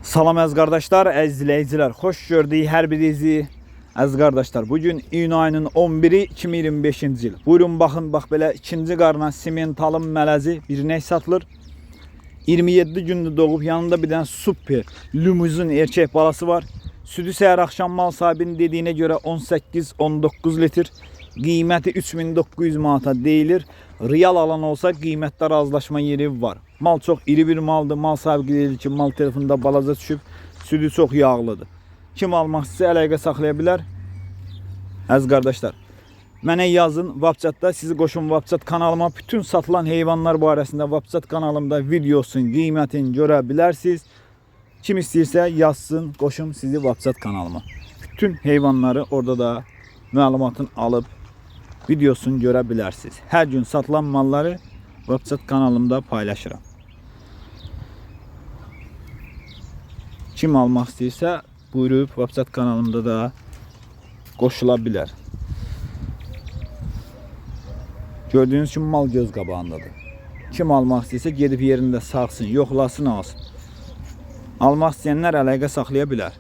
Salam əziz qardaşlar, əziz izləyicilər, xoş gördük hər birinizi. Əziz qardaşlar, bugün iyun ayının 11-i 2025-ci il. Buyurun baxın, bax belə ikinci qarnan simentalın mələzi bir ney satılır. 27 gündür doğub, yanında bir dənə super limuzin erkək balası var. Südü səhər axşam mal sahibinin dediyinə görə 18-19 litr. Qiyməti 3900 manata deyilir. Real alan olsa qiymətdə razılaşma yeri var. Mal çox iri bir maldır. Mal sahibi deyir ki, mal telefonunda balaca düşüb. Südü çox yağlıdır. Kim almaq istəyirsə əlaqə saxlaya bilər. Əziz qardaşlar, mənə yazın WhatsAppda, sizi qoşun WhatsApp kanalıma. Bütün satılan heyvanlar barəsində WhatsApp kanalımda videosun, qiymətini görə bilərsiniz. Kim istəyirsə yazsın, qoşum sizi WhatsApp kanalıma. Bütün heyvanları orada da məlumatını alıb videosunu görə bilərsiniz. Hər gün satılan malları WhatsApp kanalımda paylaşıram. Kim almaq istəyirsə buyurub WhatsApp kanalımda da qoşula bilər. Gördüyünüz kimi mal göz qabağındadır. Kim almaq istəyirsə gedib yerində saxsın, yoxlasın, alsın. Almaq istəyənlər əlaqə saxlaya bilər.